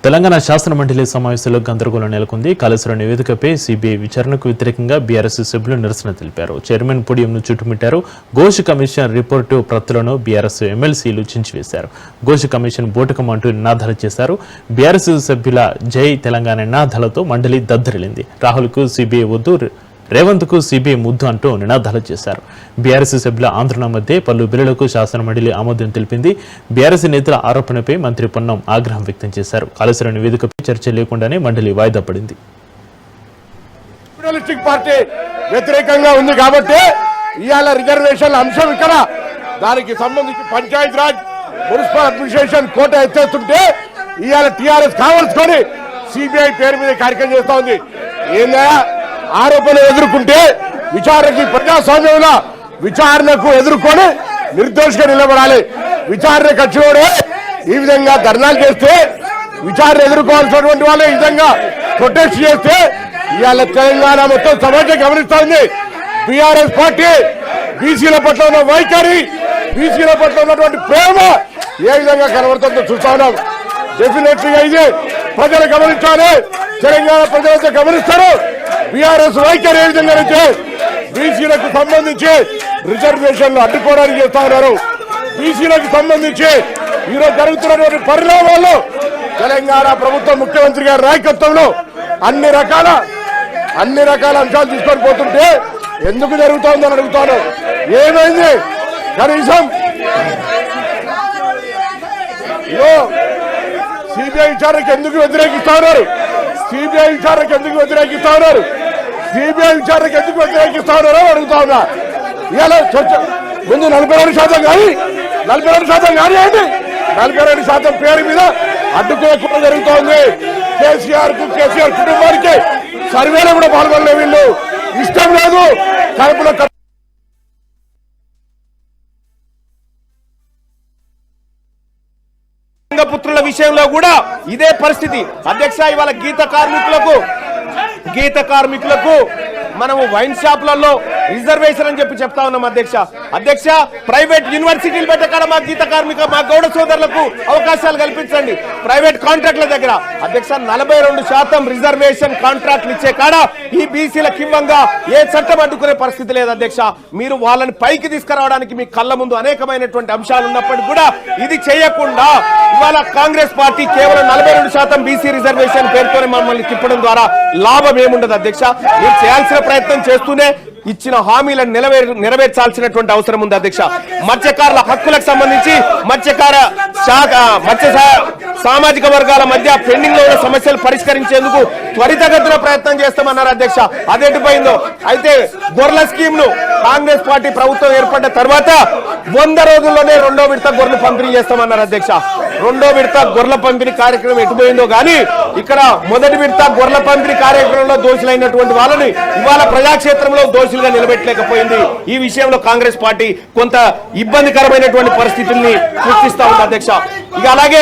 తెలంగాణ శాసన మండలి సమావేశంలో గందరగోళం నెలకొంది. కాళేశ్వరం నివేదికపై సిబిఐ విచారణకు వ్యతిరేకంగా బీఆర్ఎస్ సభ్యులు నిరసన తెలిపారు. చైర్మన్ పోడియంను చుట్టుముట్టారు. ఘోష్ కమిషన్ రిపోర్టు ప్రతులను బీఆర్ఎస్ ఎమ్మెల్సీలు చించివేశారు. ఘోష్ కమిషన్ బోటకం అంటూ నినాదాలు చేశారు. బీఆర్ఎస్ సభ్యుల జై తెలంగాణ నినాదాలతో మండలి దద్దరిల్లింది. రాహుల్కు సిబిఐ వద్దు, రేవంత్కు సిబిఐ ముద్దు అంటూ నినాదాలు చేశారు. బీఆర్ఎస్ సభ్యుల ఆందోళన మధ్య పలు బిల్లులకు శాసన మండలి ఆమోదం తెలిపింది. బీఆర్ఎస్ నేతల ఆరోపణపై మంత్రి పొన్నం ఆగ్రహం వ్యక్తం చేశారు. కాళేశ్వరం నివేదికపై చర్చ లేకుండానే మండలి వాయిదా పడింది. పార్టీ వ్యతిరేకంగా ఉంది కాబట్టి ఇవాళ రిజర్వేషన్ల అంశం ఇక్కడ దానికి సంబంధించి పంచాయత్ రాజ్ మున్సిపల్ అడ్మినిస్ట్రేషన్ కోట ఎత్తేస్తుంటే ఇవాళ టీఆర్ఎస్ కావాల్సుకొని సిబిఐ పేరు మీద కార్యక్రమం చేస్తా ఉంది. ఏందా ఆరోపణలు ఎదుర్కొంటే విచారణకి ప్రజాస్వామ్యంలో విచారణకు ఎదుర్కొని నిర్దోషిగా నిలబడాలి. విచారణ ఖర్చులోనే ఈ విధంగా ధర్నాలు చేస్తే విచారణ ఎదుర్కోవాల్సినటువంటి వాళ్ళు ఈ విధంగా ప్రొటెస్ట్ చేస్తే ఇవాళ తెలంగాణ మొత్తం సమాజం గమనిస్తా ఉంది. బీఆర్ఎస్ పార్టీ బీసీల పట్ల ఉన్న వైఖరి, బీసీల పట్ల ఉన్నటువంటి ప్రేమ ఏ విధంగా కనబడుతుందో చూస్తా ఉన్నాం. డెఫినెట్లీగా ఇది ప్రజలు గమనించాలి. తెలంగాణ ప్రజలంతా గమనిస్తారు. బీఆర్ఎస్ వైఖరి ఏ విధంగా అయితే బీసీలకు సంబంధించి రిజర్వేషన్లు అడ్డుకోవడానికి చేస్తా ఉన్నారు. బీసీలకు సంబంధించి ఈరోజు జరుగుతున్నటువంటి పరిణామాల్లో తెలంగాణ ప్రభుత్వం ముఖ్యమంత్రి గారి నాయకత్వంలో అన్ని రకాల అంశాలు తీసుకొని పోతుంటే ఎందుకు జరుగుతోందని అడుగుతాను. ఏమైంది కనీసం సిబిఐ విచారణకు ఎందుకు వ్యతిరేకిస్తా ఉన్నారు? సిబిఐ విచారణకు ఎందుకు వ్యతిరేకిస్తా ఉన్నారు? సిబిఐ విచారణకు ఎందుకు వ్యతిరేకిస్తా ఉన్నారో అడుగుతా ఉన్నా. ఇవాళ ముందు 42% కానీ 42% కానీ ఏంటి 42% పేరు మీద అడ్డుకోకుండా జరుగుతోంది. కేసీఆర్ కుటుంబానికి సర్వేలో కూడా పాల్గొనలే. వీళ్ళు ఇష్టం లేదు కడుపులో పుత్రుల విషయంలో కూడా ఇదే పరిస్థితి. అధ్యక్ష ఇవాళ గీత కార్మికులకు మనము వైన్ షాప్లలో రిజర్వేషన్ అని చెప్తా ఉన్నాం. అధ్యక్ష ప్రైవేట్ యూనివర్సిటీలు పెట్టకాడ మా గీత కార్మిక మా గౌడ సోదరులకు అవకాశాలు కల్పించండి. ప్రైవేట్ కాంట్రాక్ట్ల దగ్గర అధ్యక్ష 42% రిజర్వేషన్ కాంట్రాక్ట్లు ఇచ్చే కాడ ఈ బీసీలకు ఇవ్వంగా ఏ చట్టం అడ్డుకునే పరిస్థితి లేదు. అధ్యక్ష మీరు వాళ్ళని పైకి తీసుకురావడానికి మీ కళ్ళ ముందు అనేకమైనటువంటి అంశాలు ఉన్నప్పటికీ కూడా ఇది చేయకుండా ఇవాళ కాంగ్రెస్ పార్టీ కేవలం 42% బీసీ రిజర్వేషన్ పేరుతోనే మమ్మల్ని తిప్పడం ద్వారా లాభం ఏముండదు. అధ్యక్ష మీరు చేయాల్సిన ప్రయత్నం చేస్తూనే ఇచ్చిన హామీలను నెరవేర్చాల్సినటువంటి అవసరం ఉంది. అధ్యక్ష మత్స్యకారుల హక్కులకు సంబంధించి మత్స్య సామాజిక వర్గాల మధ్య పెండింగ్ లో ఉన్న సమస్యలు పరిష్కరించేందుకు త్వరితగతిన ప్రయత్నం చేస్తామన్నారు. అధ్యక్ష అదెటుపోయిందో అయితే గొర్రెల స్కీమ్ ను కాంగ్రెస్ పార్టీ ప్రభుత్వం ఏర్పడ్డ తర్వాత 100 రోజుల్లోనే 2వ విడత గొర్రెలు పంపిణీ చేస్తామన్నారు. అధ్యక్ష 2వ విడత గొర్రెల పంపిణీ కార్యక్రమం ఎటుపోయిందో గానీ ఇక్కడ మొదటి విడత గొర్రెల పంపిణీ కార్యక్రమంలో దోషులైనటువంటి వాళ్ళని ఇవాళ ప్రజాక్షేత్రంలో దోషులుగా నిలబెట్టలేకపోయింది. ఈ విషయంలో కాంగ్రెస్ పార్టీ కొంత ఇబ్బందికరమైనటువంటి పరిస్థితుల్ని సృష్టిస్తా ఉంది. అధ్యక్ష ఇక అలాగే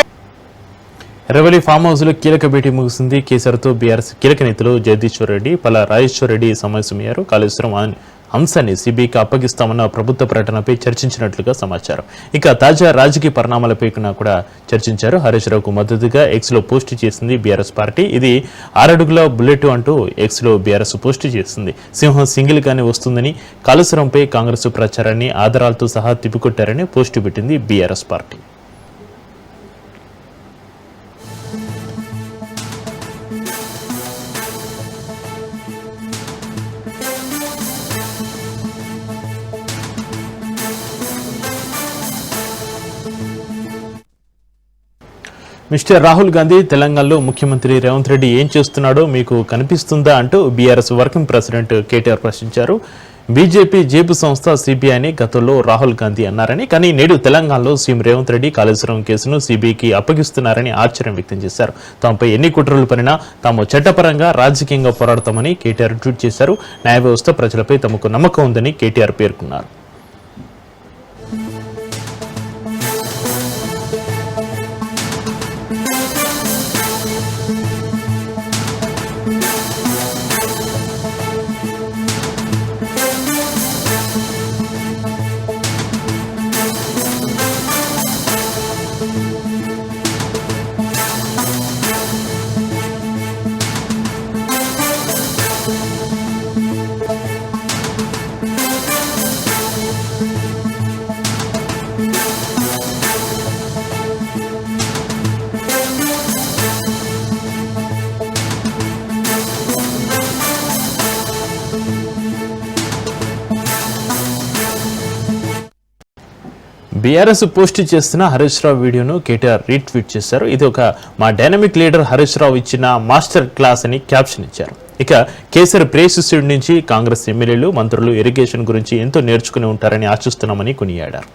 రెవెల్యూ ఫామ్ హౌస్ లో కీలక భేటీ ముగిసింది. కేసీఆర్తో బీఆర్ఎస్ కీలక నేతలు జగదీశ్వర్ రెడ్డి, పల్లా రాజేశ్వర్ రెడ్డి సమావేశమయ్యారు. కాళేశ్వరం అంశాన్ని సిబిఐకి అప్పగిస్తామన్న ప్రభుత్వ ప్రకటనపై చర్చించినట్లుగా సమాచారం. ఇక తాజా రాజకీయ పరిణామాలపై కూడా చర్చించారు. హరీష్ రావుకు మద్దతుగా ఎక్స్ లో పోస్టు చేసింది బీఆర్ఎస్ పార్టీ. ఇది 6 అడుగుల బుల్లెట్ అంటూ ఎక్స్ లో బీఆర్ఎస్ పోస్టు చేసింది. సింహం సింగిల్ గానే వస్తుందని, కాళేశ్వరంపై కాంగ్రెస్ ప్రచారాన్ని ఆధారాలతో సహా తిప్పికొట్టారని పోస్టు పెట్టింది BRS party. Mister Rahul Gandhi తెలంగాణలో ముఖ్యమంత్రి రేవంత్ రెడ్డి ఏం చేస్తున్నాడో మీకు కనిపిస్తుందా అంటూ బీఆర్ఎస్ వర్కింగ్ ప్రెసిడెంట్ కేటీఆర్ ప్రశ్నించారు. బీజేపీ జేబు సంస్థ సిబిఐని గతంలో రాహుల్ గాంధీ అన్నారని, కానీ నేడు తెలంగాణలో సీఎం రేవంత్ రెడ్డి కాళేశ్వరం కేసును సిబిఐకి అప్పగిస్తున్నారని ఆశ్చర్యం వ్యక్తం చేశారు. తమపై ఎన్ని కుట్రలు పడినా తాము చట్టపరంగా రాజకీయంగా పోరాడతామని కేటీఆర్ ట్వీట్ చేశారు. న్యాయ వ్యవస్థ ప్రజలపై తమకు నమ్మకం ఉందని కేటీఆర్ పేర్కొన్నారు. బీఆర్ఎస్ పోస్ట్ చేస్తున్న హరీష్ రావు వీడియోను కేటీఆర్ రీట్వీట్ చేశారు. ఇది ఒక మా డైనమిక్ లీడర్ హరీష్ రావు ఇచ్చిన మాస్టర్ క్లాస్ అని క్యాప్షన్ ఇచ్చారు. ఇక కేసీఆర్ ప్రేసిస్యుడి నుంచి కాంగ్రెస్ ఎమ్మెల్యేలు మంత్రులు ఇరిగేషన్ గురించి ఎంతో నేర్చుకుని ఉంటారని ఆశిస్తున్నామని కొనియాడారు.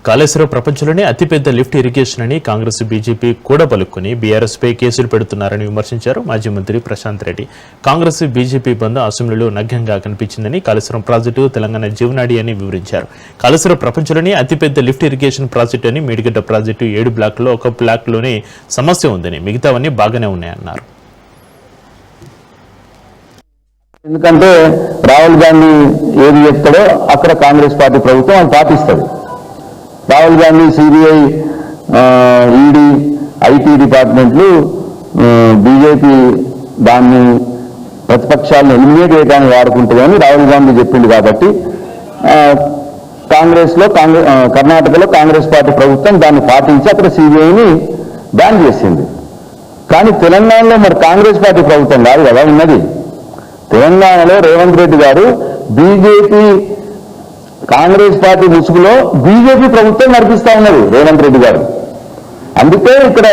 కాళేశ్వరం ప్రపంచంలోనే అతిపెద్ద లిఫ్ట్ ఇరిగేషన్ అని కాంగ్రెస్ బీజేపీ కూడా పలుకుని బీఆర్ఎస్ పై కేసులు పెడుతున్నారని విమర్శించారు మాజీ మంత్రి ప్రశాంత్ రెడ్డి. కాంగ్రెస్ బీజేపీ బంద్ అసెంబ్లీలో నగ్నంగా కనిపించిందని, కాళేశ్వరం ప్రాజెక్టు తెలంగాణ జీవనాడి అని వివరించారు. కాళేశ్వరం ప్రపంచంలోనే అతిపెద్ద లిఫ్ట్ ఇరిగేషన్ ప్రాజెక్టు అని, మేడిగడ్డ ప్రాజెక్టు 7 బ్లాక్లో 1 బ్లాక్లోనే సమస్య ఉందని, మిగతావన్నీ బాగానే ఉన్నాయన్నారు. ఎందుకంటే రాహుల్ గాంధీ ఏది చెప్తాడో అక్కడ కాంగ్రెస్ పార్టీ ప్రభుత్వం అది పాటిస్తుంది. Rahul Gandhi CBI, ED, IT డిపార్ట్మెంట్లు బీజేపీ దాన్ని ప్రతిపక్షాలను ఎలిమినేట్ చేయడానికి వాడుకుంటుందని రాహుల్ గాంధీ చెప్పింది. కాబట్టి కర్ణాటకలో కాంగ్రెస్ పార్టీ ప్రభుత్వం దాన్ని పాటించి అక్కడ సిబిఐని బ్యాన్ చేసింది. కానీ తెలంగాణలో మరి కాంగ్రెస్ పార్టీ ప్రభుత్వం కాదు కదా ఉన్నది. తెలంగాణలో రేవంత్ రెడ్డి గారు బీజేపీ కాంగ్రెస్ పార్టీ ముసుగులో బీజేపీ ప్రభుత్వం నడిపిస్తా ఉన్నది రేవంత్ రెడ్డి గారు. అందుకే ఇక్కడ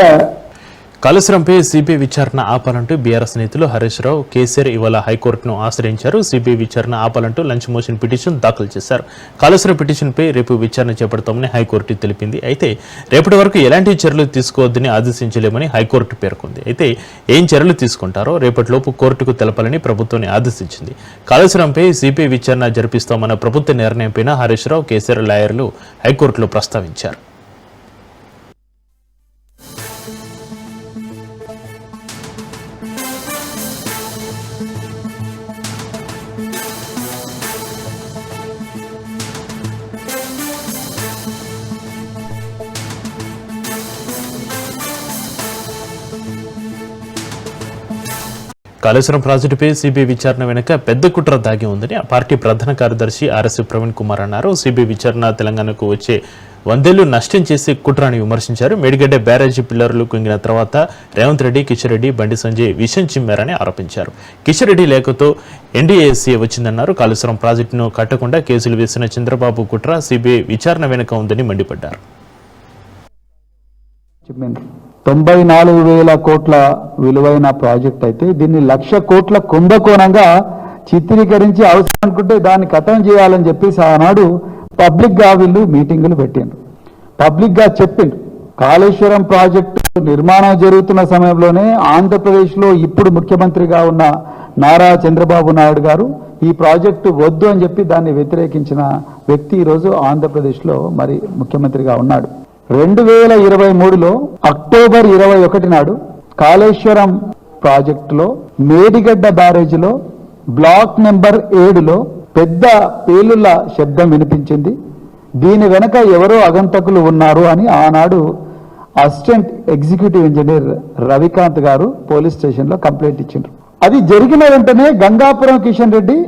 కాళేశ్వరంపై సిబిఐ విచారణ ఆపాలంటూ బీఆర్ఎస్ నేతలు హరీష్ రావు, కేసీఆర్ ఇవాళ హైకోర్టును ఆశ్రయించారు. సిబిఐ విచారణ ఆపాలంటూ లంచ్ మోషన్ పిటిషన్ దాఖలు చేశారు. కాళేశ్వరం పిటిషన్పై రేపు విచారణ చేపడతామని హైకోర్టు తెలిపింది. అయితే రేపటి వరకు ఎలాంటి చర్యలు తీసుకోవద్దని ఆదేశించలేమని హైకోర్టు పేర్కొంది. అయితే ఏం చర్యలు తీసుకుంటారో రేపటిలోపు కోర్టుకు తెలపాలని ప్రభుత్వాన్ని ఆదేశించింది. కాళేశ్వరంపై సిబిఐ విచారణ జరిపిస్తామన్న ప్రభుత్వ నిర్ణయంపై హరీష్ రావు, కేసీఆర్ లాయర్లు హైకోర్టులో ప్రస్తావించారు. కాళేశ్వరం ప్రాజెక్టుపై సిబిఐ విచారణ వెనుక పెద్ద కుట్ర దాగి ఉందని ఆ పార్టీ ప్రధాన కార్యదర్శి ఆర్ఎస్ ప్రవీణ్ కుమార్ అన్నారు. సిబిఐ విచారణ తెలంగాణకు వచ్చే 100 ఏళ్లు నష్టం చేసే కుట్ర అని విమర్శించారు. మేడిగడ్డ బ్యారేజీ పిల్లర్లు కుంగిన తర్వాత రేవంత్ రెడ్డి, కిషన్ రెడ్డి, బండి సంజయ్ విషం చిమ్మారని ఆరోపించారు. కిషన్ రెడ్డి లేఖతో ఎన్డీఏసీ వచ్చిందన్నారు. కాళేశ్వరం ప్రాజెక్టును కట్టకుండా కేసులు వేసిన చంద్రబాబు కుట్ర సిబిఐ విచారణ వెనుక ఉందని మండిపడ్డారు. 94,000 కోట్ల విలువైన ప్రాజెక్ట్ అయితే దీన్ని 1,00,000 కోట్ల కుంభకోణంగా చిత్రీకరించి అవసరం అనుకుంటే దాన్ని ఖతం చేయాలని చెప్పేసి ఆనాడు పబ్లిక్ గా వీళ్ళు మీటింగులు పెట్టిండ్రు. పబ్లిక్ గా చెప్పిండ్రు. కాళేశ్వరం ప్రాజెక్టు నిర్మాణం జరుగుతున్న సమయంలోనే ఆంధ్రప్రదేశ్ లో ఇప్పుడు ముఖ్యమంత్రిగా ఉన్న నారా చంద్రబాబు నాయుడు గారు ఈ ప్రాజెక్టు వద్దు అని చెప్పి దాన్ని వ్యతిరేకించిన వ్యక్తి ఈరోజు ఆంధ్రప్రదేశ్ లో మరి ముఖ్యమంత్రిగా ఉన్నాడు. 2023లో అక్టోబర్ 21 నాడు కాళేశ్వరం ప్రాజెక్టులో మేడిగడ్డ బ్యారేజీలో బ్లాక్ నెంబర్ 7లో పెద్ద పేలుళ్ల శబ్దం వినిపించింది. దీని వెనక ఎవరో అగంతకులు ఉన్నారు అని ఆనాడు అసిస్టెంట్ ఎగ్జిక్యూటివ్ ఇంజనీర్ రవికాంత్ గారు పోలీస్ స్టేషన్లో కంప్లైంట్ ఇచ్చిండ్రు. అది జరిగిన వెంటనే గంగాపురం కిషన్ రెడ్డి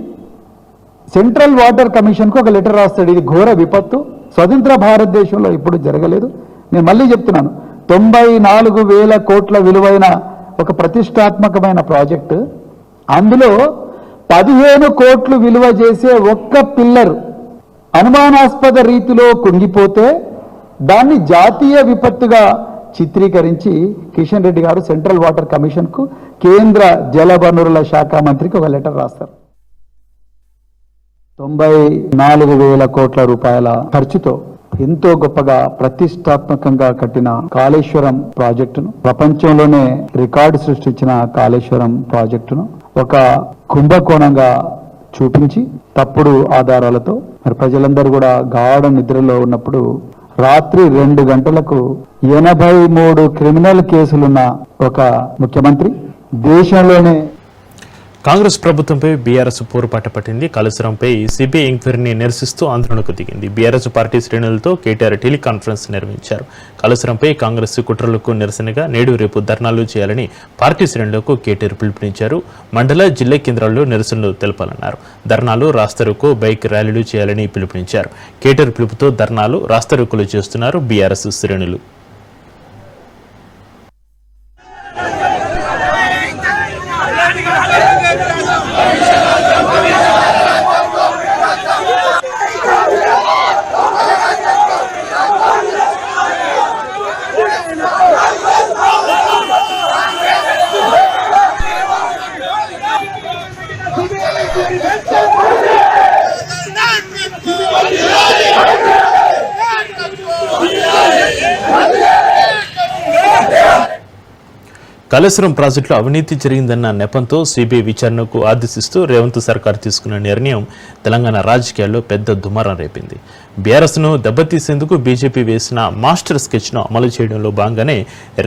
సెంట్రల్ వాటర్ కమిషన్కు ఒక లెటర్ రాస్తాడు. ఇది ఘోర విపత్తు, స్వతంత్ర భారతదేశంలో ఇప్పుడు జరగలేదు. నేను మళ్ళీ చెప్తున్నాను, 94,000 కోట్ల విలువైన ఒక ప్రతిష్టాత్మకమైన ప్రాజెక్టు, అందులో 15 కోట్లు విలువ చేసే ఒక్క పిల్లర్ అనుమానాస్పద రీతిలో కుంగిపోతే దాన్ని జాతీయ విపత్తుగా చిత్రీకరించి కిషన్ రెడ్డి గారు సెంట్రల్ వాటర్ కమిషన్కు కేంద్ర జల వనరుల శాఖ మంత్రికి ఒక లెటర్ రాస్తారు. 94,000 కోట్ల రూపాయల ఖర్చుతో ఎంతో గొప్పగా ప్రతిష్టాత్మకంగా కట్టిన కాళేశ్వరం ప్రాజెక్టును, ప్రపంచంలోనే రికార్డు సృష్టించిన కాళేశ్వరం ప్రాజెక్టును ఒక కుంభకోణంగా చూపించి తప్పుడు ఆధారాలతో మరి ప్రజలందరూ కూడా గాఢ నిద్రలో ఉన్నప్పుడు రాత్రి 2 గంటలకు 83 క్రిమినల్ కేసులున్న ఒక ముఖ్యమంత్రి దేశంలోనే. కాంగ్రెస్ ప్రభుత్వంపై బీఆర్ఎస్ పోరుపాట పట్టింది. కాళేశ్వరంపై సిబిఐ ఎంక్వైరీని నిరసిస్తూ ఆందోళనకు దిగింది. బీఆర్ఎస్ పార్టీ శ్రేణులతో కేటీఆర్ టెలికాన్ఫరెన్స్ నిర్వహించారు. కాళేశ్వరంపై కాంగ్రెస్ కుట్రలకు నిరసనగా నేడు రేపు ధర్నాలు చేయాలని పార్టీ శ్రేణులకు కేటీఆర్ పిలుపునిచ్చారు. మండల, జిల్లా కేంద్రాల్లో నిరసనలు తెలపాలన్నారు. ధర్నాలు, రాస్తారోకో, బైక్ ర్యాలీలు చేయాలని పిలుపునిచ్చారు. కేటీఆర్ పిలుపుతో ధర్నాలు, రాస్తారోకోలు చేస్తున్నారు బీఆర్ఎస్ శ్రేణులు. కాళేశ్వరం ప్రాజెక్టులో అవినీతి జరిగిందన్న నెపంతో సిబిఐ విచారణకు ఆదేశిస్తూ రేవంత్ సర్కార్ తీసుకున్న నిర్ణయం తెలంగాణ రాజకీయాల్లో పెద్ద దుమారం రేపింది. బీఆర్ఎస్ను దెబ్బతీసేందుకు బీజేపీ వేసిన మాస్టర్ స్కెచ్ను అమలు చేయడంలో భాగంగానే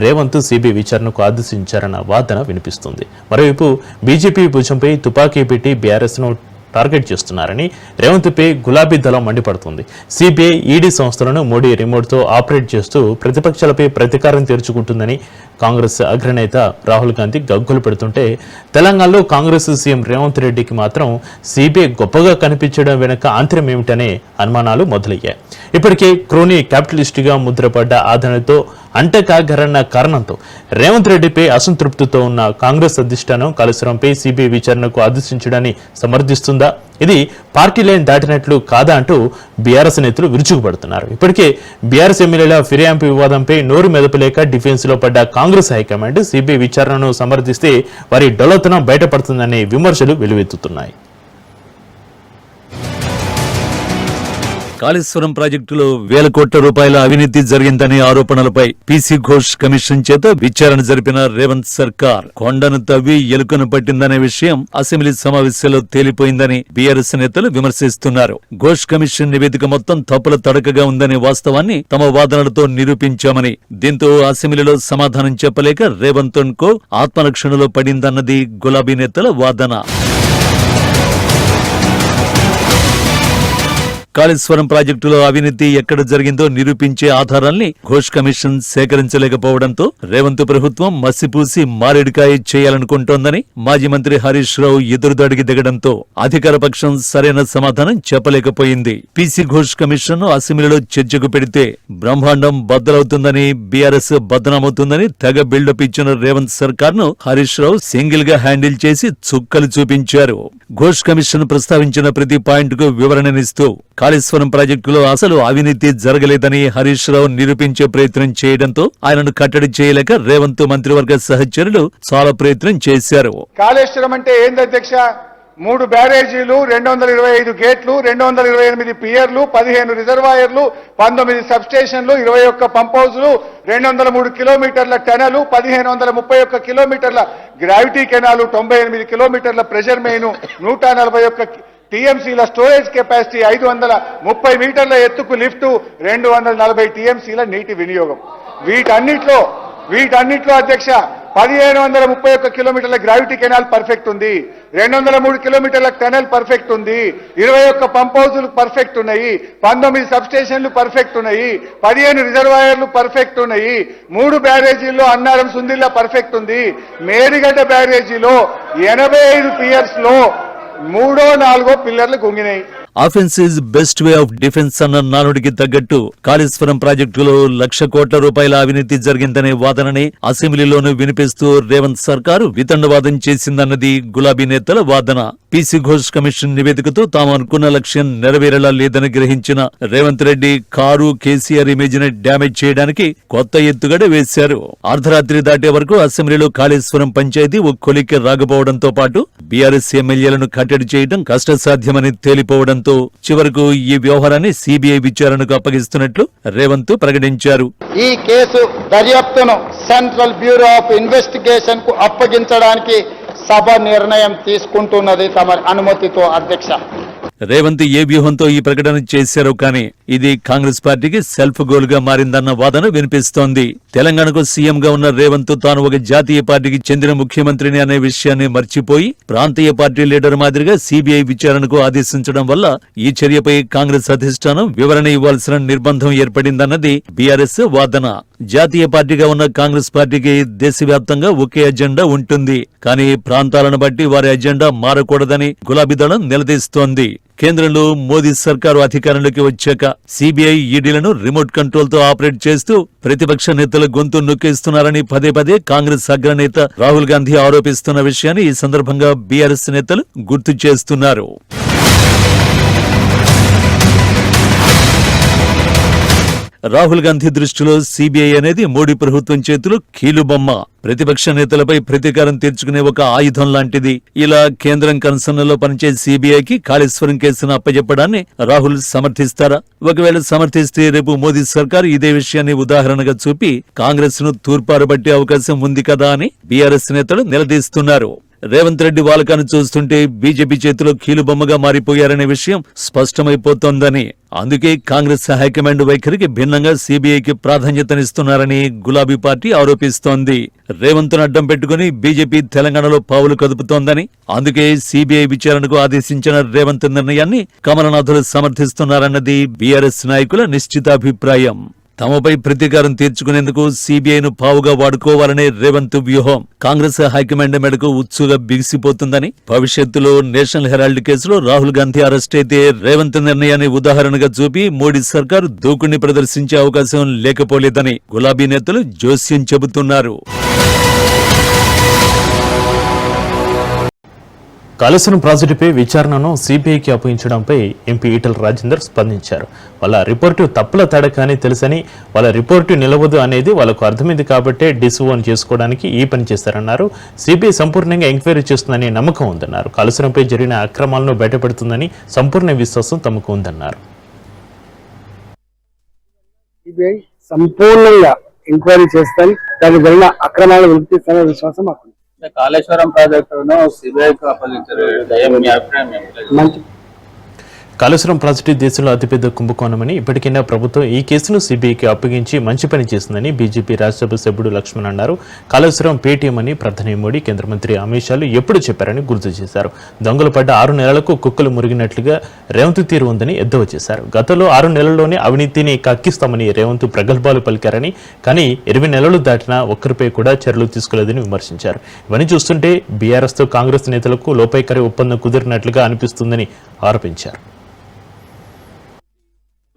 రేవంత్ సిబిఐ విచారణకు ఆదేశించారన్న వాదన వినిపిస్తుంది. మరోవైపు బీజేపీ భుజంపై తుపాకీ పెట్టి బీఆర్ఎస్ను టార్గెట్ చేస్తున్నారని రేవంత్పై గులాబీ దళం మండిపడుతుంది. సిబిఐ, ఈడీ సంస్థలను మోడీ రిమోట్తో ఆపరేట్ చేస్తూ ప్రతిపక్షాలపై ప్రతీకారం తీర్చుకుంటుందని కాంగ్రెస్ అగ్రనేత రాహుల్ గాంధీ గగ్గోలు పెడుతుంటే, తెలంగాణలో కాంగ్రెస్ సీఎం రేవంత్ రెడ్డికి మాత్రం సిబిఐ గొప్పగా కనిపించడం వెనుక ఆంతర్యం ఏమిటనే అనుమానాలు మొదలయ్యాయి. ఇప్పటికే క్రోనీ క్యాపిటలిస్టుగా ముద్రపడ్డ ఆదరణతో అంటకాగరన్న కారణంతో రేవంత్ రెడ్డిపై అసంతృప్తితో ఉన్న కాంగ్రెస్ అధిష్టానం కాళేశ్వరంపై సిబిఐ విచారణకు ఆదేశించడాన్ని సమర్థిస్తుందా, ఇది పార్టీ లైన్ దాటినట్లు కాదా అంటూ బీఆర్ఎస్ నేతలు విరుచుకుపడుతున్నారు. ఇప్పటికే బీఆర్ఎస్ ఎమ్మెల్యేల ఫిర్యాదు వివాదంపై నోరు మెదపలేక డిఫెన్స్ లో పడ్డ కాంగ్రెస్ హైకమాండ్ సిబిఐ విచారణను సమర్థిస్తే వారి డొల్లతనం బయటపడుతుందనే విమర్శలు వెలువెత్తుతున్నాయి. కాళేశ్వరం ప్రాజెక్టులో వేల కోట్ల రూపాయల అవినీతి జరిగిందనే ఆరోపణలపై పీసీ ఘోష్ కమిషన్ చేత విచారణ జరిపిన రేవంత్ సర్కార్ కొండను తవ్వి ఎలుకను పట్టిందనే విషయం అసెంబ్లీ సమావేశంలో తేలిపోయిందని బీఆర్ఎస్ నేతలు విమర్శిస్తున్నారు. ఘోష్ కమిషన్ నివేదిక మొత్తం తప్పుల తడకగా ఉందనే వాస్తవాన్ని తమ వాదనలతో నిరూపించామని, దీంతో అసెంబ్లీలో సమాధానం చెప్పలేక రేవంత్ కో ఆత్మరక్షణలో పడిందన్నది గులాబీ నేతల వాదన. కాళేశ్వరం ప్రాజెక్టులో అవినీతి ఎక్కడ జరిగిందో నిరూపించే ఆధారాల్ని ఘోష్ కమిషన్ సేకరించలేకపోవడంతో రేవంత్ ప్రభుత్వం మసిపూసి మారేడుకాయ చేయాలనుకుంటోందని మాజీ మంత్రి హరీష్ రావు ఎదురుదాడికి దిగడంతో అధికార పక్షం సరైన సమాధానం చెప్పలేకపోయింది. పీసీ ఘోష్ కమిషన్ అసెంబ్లీలో చర్చకు పెడితే బ్రహ్మాండం బద్దలవుతుందని, బీఆర్ఎస్ బదనామవుతుందని తెగ బిల్డప్ ఇచ్చిన రేవంత్ సర్కార్ ను హరీష్ రావు సింగిల్ గా హ్యాండిల్ చేసి చుక్కలు చూపించారు. ఘోష్ కమిషన్ ప్రస్తావించిన ప్రతి పాయింట్ కు వివరణనిస్తూ కాళేశ్వరం ప్రాజెక్టులో అసలు అవినీతి జరగలేదని హరీష్ రావు నిరూపించే ప్రయత్నం చేయడంతో ఆయనను కట్టడి చేయలేక రేవంత్ మంత్రివర్గ సహచరులు చాలా ప్రయత్నం చేశారు. కాళేశ్వరం అంటే ఏంది అధ్యక్ష? 3 బ్యారేజీలు, 225 గేట్లు, 228 పియర్లు, 15 రిజర్వాయర్లు, 19 సబ్స్టేషన్లు, 21 పంప్ హౌజులు, 203 కిలోమీటర్ల టనలు, 1531 కిలోమీటర్ల గ్రావిటీ కెనాలు, 98 కిలోమీటర్ల ప్రెషర్ మెయిన్, 141 టీఎంసీల స్టోరేజ్ కెపాసిటీ, 530 మీటర్ల ఎత్తుకు లిఫ్ట్, 240 టీఎంసీల నీటి వినియోగం. వీటన్నిట్లో అధ్యక్ష 1531 కిలోమీటర్ల గ్రావిటీ కెనాల్ పర్ఫెక్ట్ ఉంది, 203 కిలోమీటర్ల టనల్ పర్ఫెక్ట్ ఉంది, 21 పంప్ హౌజులు పర్ఫెక్ట్ ఉన్నాయి, 19 సబ్స్టేషన్లు పర్ఫెక్ట్ ఉన్నాయి, 15 రిజర్వాయర్లు పర్ఫెక్ట్ ఉన్నాయి, 3 బ్యారేజీల్లో అన్నారం సుందిల్లా పర్ఫెక్ట్ ఉంది, మేడిగడ్డ బ్యారేజీలో 85 పియర్స్ లో 3, 4 పిల్లర్లు కుంగినాయి. Offence is best way of defence అన్న నానుడికి తగ్గట్టు కాళేశ్వరం ప్రాజెక్టులో 1,00,000 కోట్ల రూపాయల అవినీతి జరిగిందనే వాదనని అసెంబ్లీలోనూ వినిపిస్తూ రేవంత్ సర్కారు వితండవాదం చేసిందన్నది గులాబీ నేతల వాదన. పీసీ ఘోష్ కమిషన్ నివేదికతో తాము అనుకున్న లక్ష్యం నెరవేరేలా లేదని గ్రహించిన రేవంత్ రెడ్డి కారు, కేసీఆర్ ఇమేజ్ ని డ్యామేజ్ చేయడానికి కొత్త ఎత్తుగడ వేశారు. అర్ధరాత్రి దాటే వరకు అసెంబ్లీలో కాళేశ్వరం పంచాయతీ ఓ కొలిక్కి రాకపోవడంతో పాటు బీఆర్ఎస్ ఎమ్మెల్యేలను కట్టడి చేయడం కష్టసాధ్యమని తేలిపోవడంతో చివరకు ఈ వ్యవహారాన్ని సిబిఐ విచారణకు అప్పగిస్తున్నట్లు రేవంత్ ప్రకటించారు. ఈ కేసు దర్యాప్తును సెంట్రల్ బ్యూరో ఆఫ్ ఇన్వెస్టిగేషన్ కు అప్పగించడానికి సభ నిర్ణయం తీసుకుంటున్నది తమ అనుమతితో అధ్యక్ష. రేవంత్ ఏ వ్యూహంతో ఈ ప్రకటన చేశారో కానీ ఇది కాంగ్రెస్ పార్టీకి సెల్ఫ్ గోల్ గా మారిందన్న వాదన వినిపిస్తోంది. తెలంగాణకు సీఎం గా ఉన్న రేవంత్ తాను ఒక జాతీయ పార్టీకి చెందిన ముఖ్యమంత్రిని అనే విషయాన్ని మర్చిపోయి ప్రాంతీయ పార్టీ లీడర్ మాదిరిగా సిబిఐ విచారణకు ఆదేశించడం వల్ల ఈ చర్యపై కాంగ్రెస్ అధిష్టానం వివరణ ఇవ్వాల్సిన నిర్బంధం ఏర్పడిందన్నది బీఆర్ఎస్ వాదన. జాతీయ పార్టీగా ఉన్న కాంగ్రెస్ పార్టీకి దేశవ్యాప్తంగా ఒకే అజెండా ఉంటుంది, కానీ ప్రాంతాలను బట్టి వారి అజెండా మారకూడదని గులాబీ దళం నిలదీస్తోంది. కేంద్రంలో మోదీ సర్కారు అధికారంలోకి వచ్చాక సిబిఐ, ఈడీలను రిమోట్ కంట్రోల్ తో ఆపరేట్ చేస్తూ ప్రతిపక్ష నేతల గొంతు నొక్కేస్తున్నారని పదే పదే కాంగ్రెస్ అగ్రనేత రాహుల్ గాంధీ ఆరోపిస్తున్న విషయాన్ని ఈ సందర్భంగా బీఆర్ఎస్ నేతలు గుర్తు చేస్తున్నారు. రాహుల్ గాంధీ దృష్టిలో సిబిఐ అనేది మోడీ ప్రభుత్వం చేతిలో కీలుబొమ్మ, ప్రతిపక్ష నేతలపై ప్రతీకారం తీర్చుకునే ఒక ఆయుధం లాంటిది. ఇలా కేంద్రం కన్సర్న్లో పనిచేసే సిబిఐకి కాళేశ్వరం కేసును అప్పచెప్పడాన్ని రాహుల్ సమర్థిస్తారా? ఒకవేళ సమర్థిస్తే రేపు మోదీ సర్కార్ ఇదే విషయాన్ని ఉదాహరణగా చూపి కాంగ్రెస్ ను తూర్పారబట్టే అవకాశం ఉంది కదా అని బీఆర్ఎస్ నేతలు నిలదీస్తున్నారు. రేవంత్ రెడ్డి వాలకాన్ని చూస్తుంటే బీజేపీ చేతిలో కీలుబొమ్మగా మారిపోయారనే విషయం స్పష్టమైపోతోందని, అందుకే కాంగ్రెస్ హైకమాండ్ వైఖరికి భిన్నంగా సీబీఐకి ప్రాధాన్యతనిస్తున్నారని గులాబీ పార్టీ ఆరోపిస్తోంది. రేవంత్ ను అడ్డం పెట్టుకుని బీజేపీ తెలంగాణలో పావులు కదుపుతోందని, అందుకే సీబీఐ విచారణకు ఆదేశించిన రేవంత్ నిర్ణయాన్ని కమలనాథులు సమర్థిస్తున్నారన్నది బీఆర్ఎస్ నాయకుల నిశ్చితాభిప్రాయం. తమపై ప్రతీకారం తీర్చుకునేందుకు సీబీఐను పావుగా వాడుకోవాలనే రేవంత్ వ్యూహం కాంగ్రెస్ హైకమాండ్ మెడకు ఉచ్చుగా బిగిసిపోతుందని, భవిష్యత్తులో నేషనల్ హెరాల్డ్ కేసులో రాహుల్ గాంధీ అరెస్ట్ అయితే రేవంత్ నిర్ణయాన్ని ఉదాహరణగా చూపి మోడీ సర్కార్ దూకుడిని ప్రదర్శించే అవకాశం లేకపోలేదని గులాబీ నేతలు జోస్యం చెబుతున్నారు. కాళేశ్వరం ప్రాజెక్టుపై విచారణను సిబిఐకి అప్పగించడంపై ఎంపీ ఈటల రాజేందర్ స్పందించారు. వాళ్ళ రిపోర్టు తప్పుల తడకని తెలుసని, వాళ్ళ రిపోర్టు నిలవదు అనేది వాళ్ళకు అర్థమైంది కాబట్టే డిస్ఓన్ చేసుకోవడానికి ఈ పని చేశారన్నారు. సిబిఐ సంపూర్ణంగా ఎంక్వైరీ చేస్తుందని నమ్మకం ఉందన్నారు. కాళేశ్వరంపై జరిగిన అక్రమాలను బయటపెడుతుందని సంపూర్ణ విశ్వాసం తమకు ఉందన్నారు. సిబిఐ సంపూర్ణంగా ఎంక్వైరీ చేస్తాను, దానికి జరిగిన అక్రమాలను గుర్తిస్తాననే విశ్వాసం మాకు. కాళేశ్వరం ప్రాజెక్టును సిబిఐకి అప్పగించారు. మీ అభిప్రాయం మంచి కాళేశ్వరం ప్రాజెక్టు దేశంలో అతిపెద్ద కుంభకోణమని, ఇప్పటికైనా ప్రభుత్వం ఈ కేసును సిబిఐకి అప్పగించి మంచి పని చేస్తుందని బీజేపీ రాజ్యసభ సభ్యుడు లక్ష్మణ్ అన్నారు. కాళేశ్వరం పేటీఎం అని ప్రధాని మోడీ, కేంద్ర మంత్రి అమిత్ షాలు ఎప్పుడు చెప్పారని గుర్తు చేశారు. దొంగలు పడ్డ 6 నెలలకు కుక్కలు మురిగినట్లుగా రేవంత్ తీరు ఉందని ఎద్దేవా చేశారు. గతంలో 6 నెలల్లోనే అవినీతిని కక్కిస్తామని రేవంత్ ప్రగల్భాలు పలికారని, కానీ 20 నెలలు దాటినా ఒక్కరిపై కూడా చర్యలు తీసుకోలేదని విమర్శించారు. ఇవన్నీ చూస్తుంటే బీఆర్ఎస్తో కాంగ్రెస్ నేతలకు లోపాయికారి ఒప్పందం కుదిరినట్లుగా అనిపిస్తుందని ఆరోపించారు.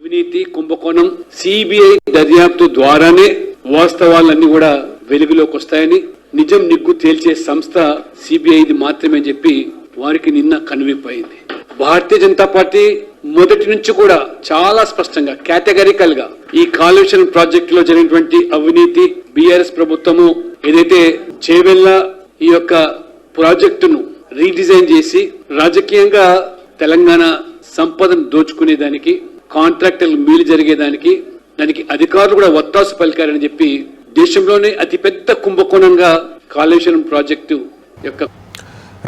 అవినీతి కుంభకోణం సిబిఐ దర్యాప్తు ద్వారానే వాస్తవాలన్నీ కూడా వెలుగులోకి వస్తాయని, నిజం నిగ్గు తేల్చే సంస్థ సిబిఐది మాత్రమే చెప్పి వారికి నిన్న కనువిప్పయింది. భారతీయ జనతా పార్టీ మొదటి నుంచి కూడా చాలా స్పష్టంగా కేటగిరికల్ గా ఈ కాళేశ్వరం ప్రాజెక్టులో జరిగినటువంటి అవినీతి, బీఆర్ఎస్ ప్రభుత్వము ఏదైతే చేవెళ్ల ఈ యొక్క ప్రాజెక్టును రీడిజైన్ చేసి రాజకీయంగా తెలంగాణ సంపదను దోచుకునేదానికి, కాంట్రాక్టర్లు మీలు జరిగేదానికి దానికి అధికారులు కూడా ఒత్తాసు పలికారని చెప్పి దేశంలోనే అతిపెద్ద కుంభకోణంగా కాళేశ్వరం ప్రాజెక్టు యొక్క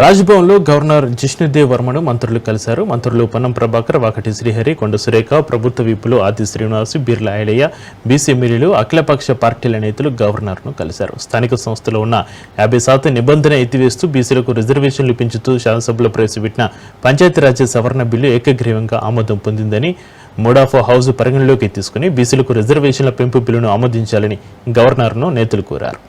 రాజ్భవన్లో గవర్నర్ జిష్ణుదేవ్ వర్మను మంత్రులు కలిశారు. మంత్రులు పొన్నం ప్రభాకర్, వాకటి శ్రీహరి, కొండ సురేఖ, ప్రభుత్వ విప్పులు ఆది శ్రీనివాసు, బిర్లా ఐలయ్య, బీసీ ఎమ్మెల్యేలు, అఖిలపక్ష పార్టీల నేతలు గవర్నర్ను కలిశారు. స్థానిక సంస్థలో ఉన్న 50% నిబంధన ఎత్తివేస్తూ బీసీలకు రిజర్వేషన్లు పెంచుతూ శాసనసభలో ప్రవేశపెట్టిన పంచాయతీరాజ్ సవరణ బిల్లు ఏకగ్రీవంగా ఆమోదం పొందిందని, మోడ్ ఆఫ్ హౌస్ పరిగణలోకి తీసుకుని బీసీలకు రిజర్వేషన్ల పెంపు బిల్లును ఆమోదించాలని గవర్నర్ను నేతలు కోరారు.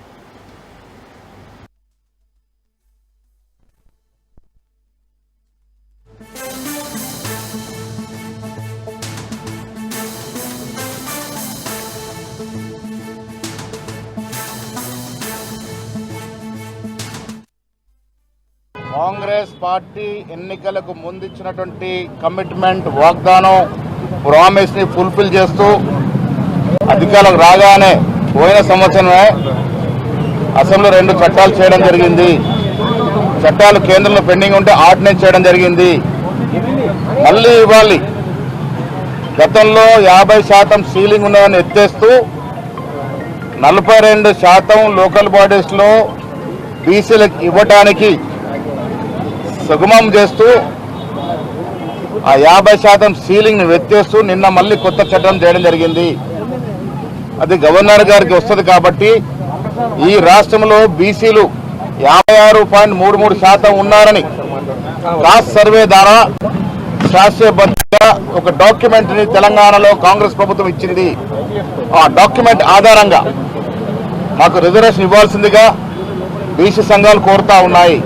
కాంగ్రెస్ పార్టీ ఎన్నికలకు ముందిచ్చినటువంటి కమిట్మెంట్, వాగ్దానం, ప్రామిస్ ని ఫుల్ఫిల్ చేస్తూ అధికారులకు రాగానే పోయిన సంవత్సరమే అసెంబ్లీ 2 చట్టాలు చేయడం జరిగింది. చట్టాలు కేంద్రంలో పెండింగ్ ఉంటే ఆర్డినెన్స్ చేయడం జరిగింది. మళ్ళీ ఇవ్వాలి. గతంలో 50% సీలింగ్ ఉన్నదని ఎత్తేస్తూ 42% లోకల్ బాడీస్ లో బీసీలకు ఇవ్వటానికి సుగమం చేస్తూ ఆ 50% సీలింగ్ ని ఎత్తేస్తూ నిన్న మళ్ళీ కొత్త చట్టం చేయడం జరిగింది. అది గవర్నర్ గారికి వస్తుంది కాబట్టి ఈ రాష్ట్రంలో బీసీలు 56.33% ఉన్నారని కాస్ట్ సర్వే ద్వారా శాస్త్రీయబద్ధంగా ఒక డాక్యుమెంట్ ని తెలంగాణలో కాంగ్రెస్ ప్రభుత్వం ఇచ్చింది. ఆ డాక్యుమెంట్ ఆధారంగా మాకు రిజర్వేషన్ ఇవ్వాల్సిందిగా బీసీ సంఘాలు కోరుతా ఉన్నాయి.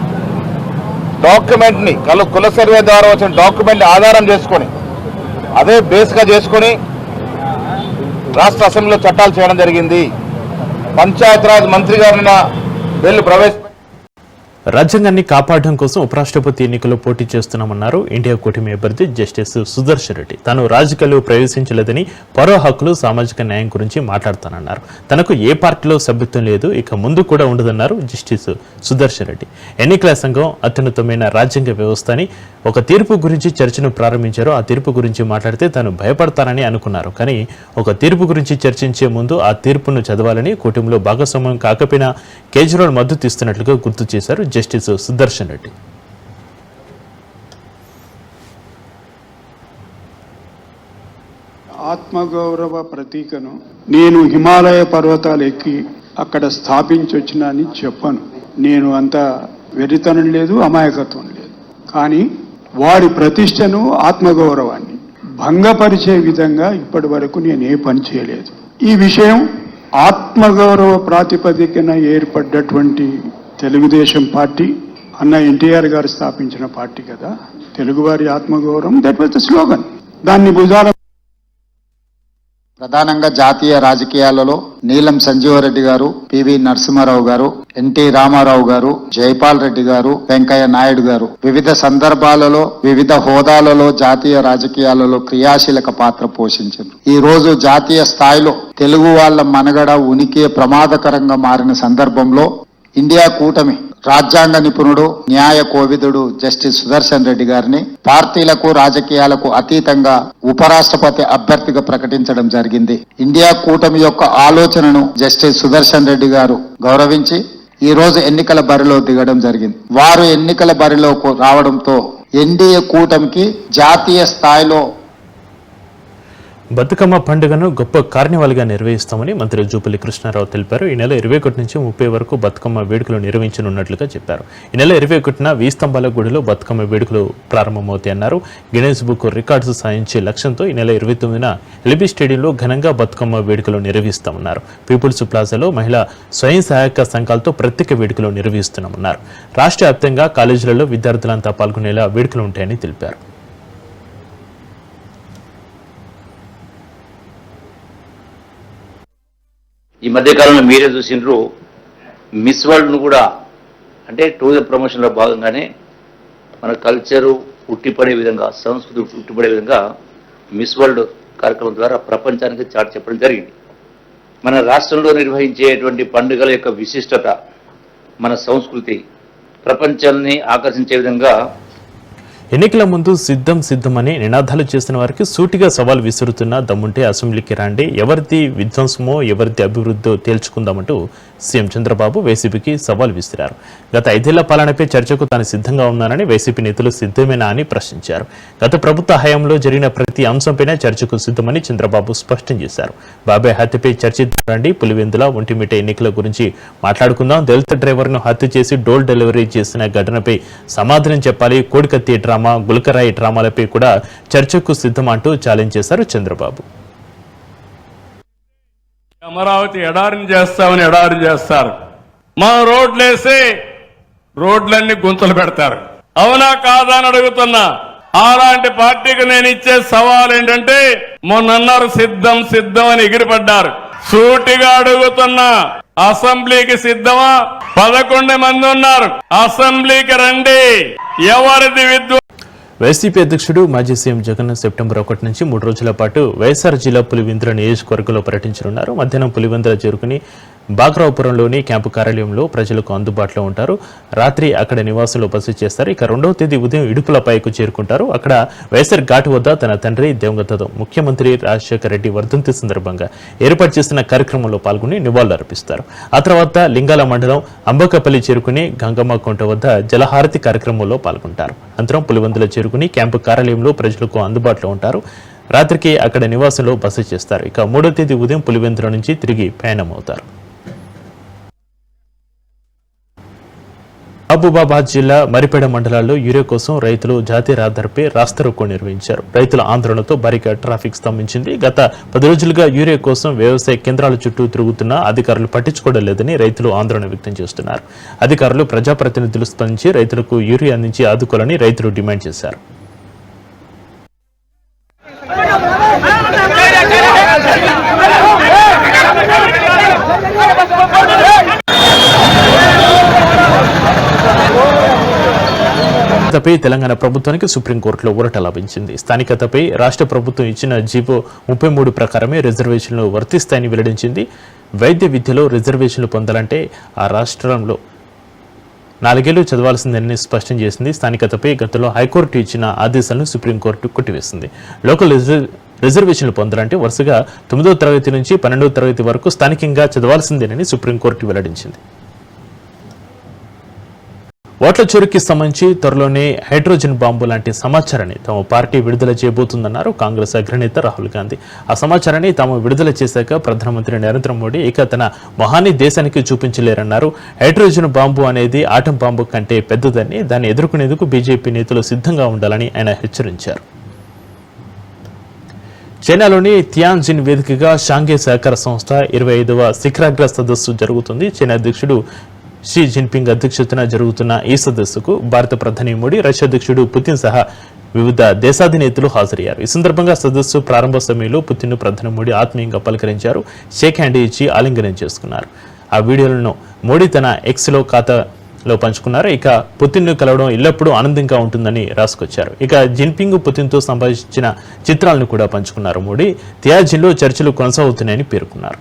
డాక్యుమెంట్ ని కుల సర్వే ద్వారా వచ్చిన డాక్యుమెంట్ ఆధారం చేసుకొని అదే బేస్ గా చేసుకొని రాష్ట్ర అసెంబ్లీలో చట్టాలు చేయడం జరిగింది. పంచాయతీరాజ్ మంత్రి గారిన బిల్లు రాజ్యాంగాన్ని కాపాడడం కోసం ఉపరాష్ట్రపతి ఎన్నికల్లో పోటీ చేస్తున్నామన్నారు ఇండియా కూటమి అభ్యర్థి జస్టిస్ సుదర్శన్ రెడ్డి. తాను రాజకీయాల్లో ప్రవేశించలేదని, పౌర హక్కులు, సామాజిక న్యాయం గురించి మాట్లాడతానన్నారు. తనకు ఏ పార్టీలో సభ్యత్వం లేదు, ఇక ముందు కూడా ఉండదన్నారు జస్టిస్ సుదర్శన్ రెడ్డి. ఎన్నికల సంఘం అత్యున్నతమైన రాజ్యాంగ వ్యవస్థ అని ఒక తీర్పు గురించి చర్చను ప్రారంభించారు. ఆ తీర్పు గురించి మాట్లాడితే తాను భయపడతానని అనుకున్నారు. కానీ ఒక తీర్పు గురించి చర్చించే ముందు ఆ తీర్పును చదవాలని, కూటమిలో భాగస్వామ్యం కాకపోయినా కేజ్రీవాల్ మద్దతు ఇస్తున్నట్లుగా గుర్తు చేశారు జస్టిస్ సుదర్శన్ రెడ్డి. ఆత్మగౌరవ ప్రతీకను నేను హిమాలయ పర్వతాలు ఎక్కి అక్కడ స్థాపించొచ్చినా అని చెప్పను. నేను అంత వెరితనం లేదు, అమాయకత్వం లేదు. కానీ వారి ప్రతిష్టను, ఆత్మగౌరవాన్ని భంగపరిచే విధంగా ఇప్పటి వరకు నేను ఏ పని చేయలేదు. ఈ విషయం ఆత్మగౌరవ ప్రాతిపదికన ఏర్పడ్డటువంటి తెలుగుదేశం పార్టీ, అన్న ఎన్టీఆర్ గారు స్థాపించిన పార్టీ కదా. తెలుగువారి ఆత్మగౌరవం, దట్ వాజ్ ద స్లోగన్. దాన్ని భుజాల ప్రధానంగా జాతీయ రాజకీయాలలో నీలం సంజీవరెడ్డి గారు, పివి నరసింహారావు గారు, ఎన్టీ రామారావు గారు, జైపాల్ రెడ్డి గారు, వెంకయ్య నాయుడు గారు వివిధ సందర్భాలలో, వివిధ హోదాలలో జాతీయ రాజకీయాలలో క్రియాశీలక పాత్ర పోషించారు. ఈ రోజు జాతీయ స్థాయిలో తెలుగు వాళ్ళ మనుగడ, ఉనికి ప్రమాదకరంగా మారిన సందర్భంలో ఇండియా కూటమి రాజ్యాంగ నిపుణుడు, న్యాయ కోవిదుడు జస్టిస్ సుదర్శన్ రెడ్డి గారిని పార్టీలకు, రాజకీయాలకు అతీతంగా ఉపరాష్ట్రపతి అభ్యర్థిగా ప్రకటించడం జరిగింది. ఇండియా కూటమి యొక్క ఆలోచనను జస్టిస్ సుదర్శన్ రెడ్డి గారు గౌరవించి ఈ రోజు ఎన్నికల బరిలో దిగడం జరిగింది. వారు ఎన్నికల బరిలో రావడంతో ఎన్డీఏ కూటమికి జాతీయ స్థాయిలో బతుకమ్మ పండుగను గొప్ప కార్నివాల్గా నిర్వహిస్తామని మంత్రి జూపల్లి కృష్ణారావు తెలిపారు. ఈ నెల 21 నుంచి 30 వరకు బతుకమ్మ వేడుకలు నిర్వహించనున్నట్లుగా చెప్పారు. ఈ నెల 21న వీస్తంబాల గుడిలో బతుకమ్మ వేడుకలు ప్రారంభమవుతాయన్నారు. గిన్నెస్ బుక్ రికార్డ్స్ సాధించే లక్ష్యంతో ఈ నెల 29న ఎల్బీ స్టేడియంలో ఘనంగా బతుకమ్మ వేడుకలు నిర్వహిస్తామన్నారు. పీపుల్స్ ప్లాజాలో మహిళా స్వయం సహాయక సంఘాలతో ప్రత్యేక వేడుకలు నిర్వహిస్తున్నామన్నారు. రాష్ట్ర వ్యాప్తంగా కాలేజీలలో విద్యార్థులంతా పాల్గొనేలా వేడుకలు ఉంటాయని తెలిపారు. ఈ మధ్యకాలంలో మీరే చూసినారు, మిస్ వరల్డ్ను కూడా, అంటే టూరిజం ప్రమోషన్లో భాగంగానే మన కల్చరు ఉట్టిపడే విధంగా, సంస్కృతి ఉట్టిపడే విధంగా మిస్ వరల్డ్ కార్యక్రమం ద్వారా ప్రపంచానికి చాటి చెప్పడం జరిగింది. మన రాష్ట్రంలో నిర్వహించేటువంటి పండుగల యొక్క విశిష్టత, మన సంస్కృతి ప్రపంచాన్ని ఆకర్షించే విధంగా ఎన్నికల ముందు సిద్ధమని నినాదాలు చేసిన వారికి సూటిగా సవాల్ విసురుతున్న దమ్ముంటే అసెంబ్లీకి రాండి, ఎవరిది విధ్వంసమో ఎవరిది అభివృద్ధో తేల్చుకుందామంటూ సీఎం చంద్రబాబు వైసీపీకి సవాల్ విసిరారు. గత 5 ఏళ్ల పాలనపై చర్చకు తాను సిద్ధంగా ఉన్నానని వైసీపీ నేతలు సిద్ధమేనా అని ప్రశ్నించారు. గత ప్రభుత్వ హయాంలో జరిగిన ప్రతి అంశంపైన చర్చకు సిద్ధమని చంద్రబాబు స్పష్టం చేశారు. బాబాయ్ హత్యపై చర్చిద్దాం రండి, పులివెందుల, ఒంటిమిట్ట ఎన్నికల గురించి మాట్లాడుకుందాం, దళిత డ్రైవర్ను హత్య చేసి డోర్ డెలివరీ చేసిన ఘటనపై సమాధానం చెప్పాలి, కోడికత్తి డ్రామా, గులకరాయి డ్రామాలపై కూడా చర్చకు సిద్ధం అంటూ ఛాలెంజ్ చేశారు చంద్రబాబు. అమరావతి ఎడారిని చేస్తామని ఎడారి చేస్తారు, మా రోడ్లేసి రోడ్లన్నీ గుంతలు పెడతారు. అవునా కాదా అని అడుగుతున్నా. అలాంటి పార్టీకి నేను ఇచ్చే సవాల్ ఏంటంటే, మొన్నన్నారు సిద్ధం అని ఎగిరిపడ్డారు. సూటిగా అడుగుతున్నా, అసెంబ్లీకి సిద్ధమా? 11 మంది ఉన్నారు, అసెంబ్లీకి రండి. ఎవరిది విద్వ వైసీపీ అధ్యక్షుడు మాజీ సీఎం జగన్ సెప్టెంబర్ 1 నుంచి 3 రోజుల పాటు వైఎస్ఆర్ జిల్లా పులివెందుల నియోజకవర్గంలో పర్యటించనున్నారు. మధ్యాహ్నం పులివెందుల చేరుకుని బాగ్రావుపురంలోని క్యాంపు కార్యాలయంలో ప్రజలకు అందుబాటులో ఉంటారు. రాత్రి అక్కడ నివాసంలో బస చేస్తారు. ఇక 2వ తేదీ ఉదయం ఇడుపులపైకు చేరుకుంటారు. అక్కడ వైఎస్ఆర్ ఘాట్ వద్ద తన తండ్రి దివంగత ముఖ్యమంత్రి రాజశేఖర రెడ్డి వర్ధంతి సందర్భంగా ఏర్పాటు చేసిన కార్యక్రమంలో పాల్గొని నివాళులర్పిస్తారు. ఆ తర్వాత లింగాల మండలం అంబకపల్లి చేరుకుని గంగమ్మ కొంట వద్ద జలహారతి కార్యక్రమంలో పాల్గొంటారు. అనంతరం పులివెందుల చేరుకుని క్యాంపు కార్యాలయంలో ప్రజలకు అందుబాటులో ఉంటారు. రాత్రికి అక్కడ నివాసంలో బస చేస్తారు. ఇక 3వ తేదీ ఉదయం పులివెందుల నుంచి తిరిగి ప్రయాణమవుతారు. మహబూబాబాద్ జిల్లా మరిపేడ మండలాల్లో యూరియా కోసం రైతులు జాతీయ రహదారిపై రాస్తారోకో నిర్వహించారు. రైతుల ఆందోళనతో భారీగా ట్రాఫిక్ స్తంభించింది. గత 10 రోజులుగా యూరియా కోసం వ్యవసాయ కేంద్రాల చుట్టూ తిరుగుతున్నా అధికారులు పట్టించుకోవడం లేదని రైతులు ఆందోళన వ్యక్తం చేస్తున్నారు. అధికారులు, ప్రజాప్రతినిధులు స్పందించి రైతులకు యూరియా అందించి ఆదుకోవాలని రైతులు డిమాండ్ చేశారు. స్థానికతపై తెలంగాణ ప్రభుత్వానికి సుప్రీంకోర్టులో ఊరట లభించింది. స్థానికతపై రాష్ట్ర ప్రభుత్వం ఇచ్చిన జీవో 33 ప్రకారమే రిజర్వేషన్లు వర్తిస్తాయని వెల్లడించింది. వైద్య విద్యలో రిజర్వేషన్లు పొందాలంటే ఆ రాష్ట్రంలో 4 ఏళ్లు చదవాల్సిందని స్పష్టం చేసింది. స్థానికతపై గతంలో హైకోర్టు ఇచ్చిన ఆదేశాలను సుప్రీంకోర్టు కొట్టివేసింది. లోకల్ రిజర్వేషన్లు పొందాలంటే వరుసగా 9వ తరగతి నుంచి 12వ తరగతి వరకు స్థానికంగా చదవాల్సిందేనని సుప్రీంకోర్టు వెల్లడించింది. ఓట్ల చోరీకి సంబంధించి త్వరలోనే హైడ్రోజన్ బాంబు లాంటి సమాచారాన్ని తమ పార్టీ విడుదల చేయబోతుందన్నారు కాంగ్రెస్ అగ్రనేత రాహుల్ గాంధీ. ఆ సమాచారాన్ని తాము విడుదల చేశాక ప్రధానమంత్రి నరేంద్ర మోడీ ఇక తన మొహాన్ని దేశానికి చూపించలేరన్నారు. హైడ్రోజన్ బాంబు అనేది ఆటం బాంబు కంటే పెద్దదని, దాన్ని ఎదుర్కొనేందుకు బీజేపీ నేతలు సిద్ధంగా ఉండాలని ఆయన హెచ్చరించారు. చైనాలోని టియాన్జిన్ వేదికగా షాంఘై సహకార సంస్థ 25వ శిఖరాగ్ర సదస్సు జరుగుతుంది. చైనా అధ్యక్షుడు షీ జిన్పింగ్ అధ్యక్షతన జరుగుతున్న ఈ సదస్సుకు భారత ప్రధాని మోడీ, రష్యా అధ్యక్షుడు పుతిన్ సహా వివిధ దేశాధినేతలు హాజరయ్యారు. ఈ సందర్భంగా సదస్సు ప్రారంభ సమయంలో పుతిన్ను ప్రధాని మోడీ ఆత్మీయంగా పలకరించారు. షేక్ హ్యాండ్ ఇచ్చి ఆలింగనం చేసుకున్నారు. ఆ వీడియోలను మోడీ తన ఎక్స్లో ఖాతాలో పంచుకున్నారు. ఇక పుతిన్ను కలవడం ఎల్లప్పుడూ ఆనందంగా ఉంటుందని రాసుకొచ్చారు. ఇక జిన్పింగ్ పుతిన్తో సంభాషించిన చిత్రాలను కూడా పంచుకున్నారు. మోడీ టియాన్జిన్లో చర్చలు కొనసాగుతున్నాయని పేర్కొన్నారు.